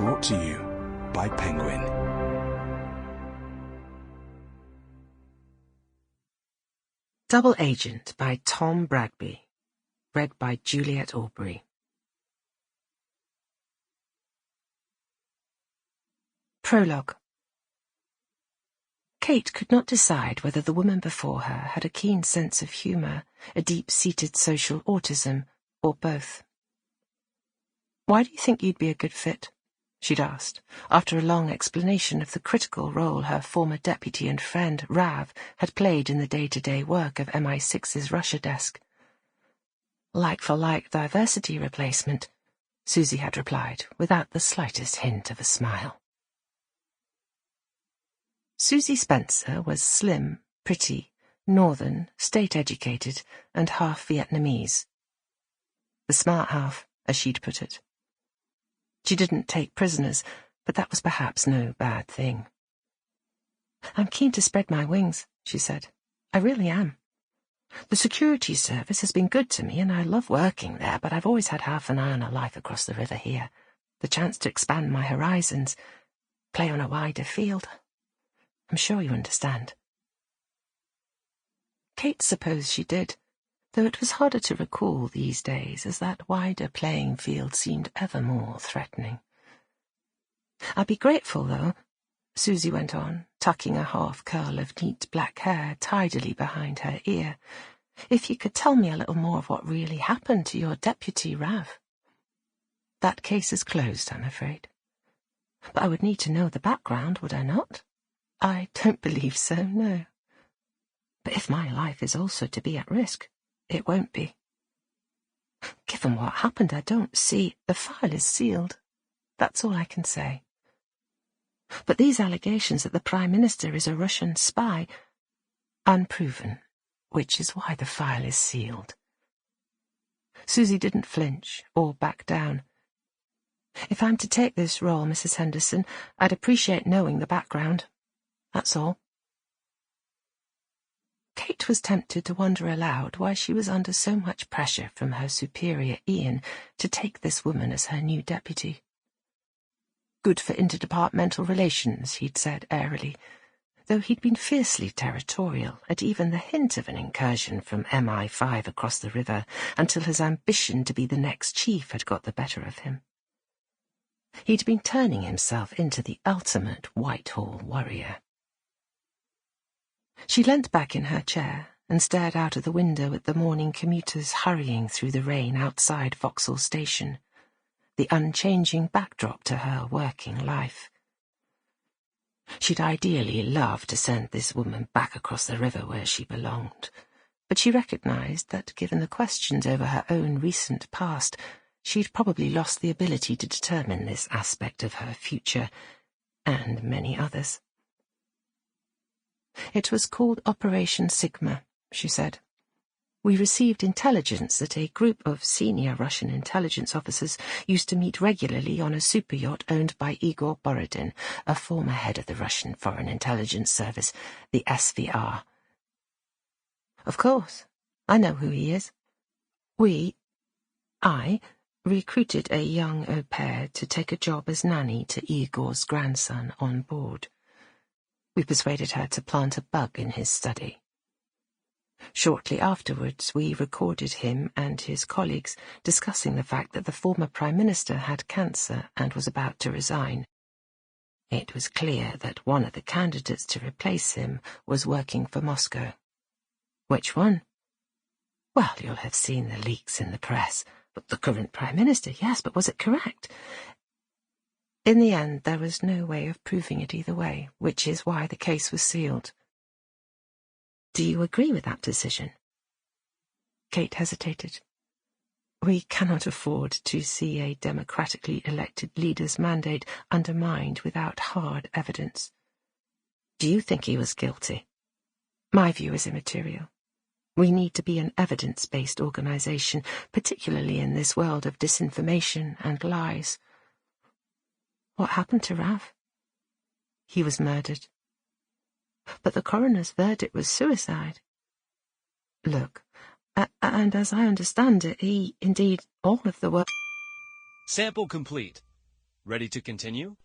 Brought to you by Penguin. Double Agent by Tom Bradby. Read by Juliet, Aubrey. Prologue. Kate could not decide whether the woman before her had a keen sense of humour, a deep-seated social autism, or both. "Why do you think you'd be a good fit?" she'd asked, after a long explanation of the critical role her former deputy and friend, Rav, had played in the day-to-day work of MI6's Russia desk. "Like-for-like diversity replacement," Susie had replied, without the slightest hint of a smile. Susie Spencer was slim, pretty, northern, state-educated, and half Vietnamese. The smart half, as she'd put it. She didn't take prisoners, but that was perhaps no bad thing. "I'm keen to spread my wings," she said. "I really am. The security service has been good to me, and I love working there, but I've always had half an eye on a life across the river here, the chance to expand my horizons, play on a wider field. I'm sure you understand." Kate supposed she did, though it was harder to recall these days as that wider playing field seemed ever more threatening. "I'd be grateful, though," Susie went on, tucking a half-curl of neat black hair tidily behind her ear, "if you could tell me a little more of what really happened to your deputy, Rav. That case is closed, I'm afraid. But I would need to know the background, would I not? I don't believe so, no. But if my life is also to be at risk, it won't be. Given what happened, I don't see... The file is sealed. That's all I can say. But these allegations that the Prime Minister is a Russian spy, unproven, which is why the file is sealed." Susie didn't flinch or back down. "If I'm to take this role, Mrs. Henderson, I'd appreciate knowing the background. That's all." Kate was tempted to wonder aloud why she was under so much pressure from her superior Ian to take this woman as her new deputy. "Good for interdepartmental relations," he'd said airily, though he'd been fiercely territorial at even the hint of an incursion from MI5 across the river until his ambition to be the next chief had got the better of him. He'd been turning himself into the ultimate Whitehall warrior. She leant back in her chair and stared out of the window at the morning commuters hurrying through the rain outside Vauxhall Station, the unchanging backdrop to her working life. She'd ideally love to send this woman back across the river where she belonged, but she recognised that, given the questions over her own recent past, she'd probably lost the ability to determine this aspect of her future, and many others. "It was called Operation Sigma," she said. "We received intelligence that a group of senior Russian intelligence officers used to meet regularly on a super yacht owned by Igor Borodin, a former head of the Russian Foreign Intelligence Service, the SVR. Of course, I know who he is. I recruited a young au pair to take a job as nanny to Igor's grandson on board. We persuaded her to plant a bug in his study. Shortly afterwards, we recorded him and his colleagues discussing the fact that the former Prime Minister had cancer and was about to resign. It was clear that one of the candidates to replace him was working for Moscow." "Which one?" "Well, you'll have seen the leaks in the press. But the current Prime Minister, yes, but was it correct?" In the end, there was no way of proving it either way, which is why the case was sealed. "Do you agree with that decision?" Kate hesitated. "We cannot afford to see a democratically elected leader's mandate undermined without hard evidence." "Do you think he was guilty?" "My view is immaterial. We need to be an evidence-based organisation, particularly in this world of disinformation and lies." "What happened to Rav?" "He was murdered." "But the coroner's verdict was suicide." "Look, and as I understand it, indeed, all of the work..." Sample complete. Ready to continue?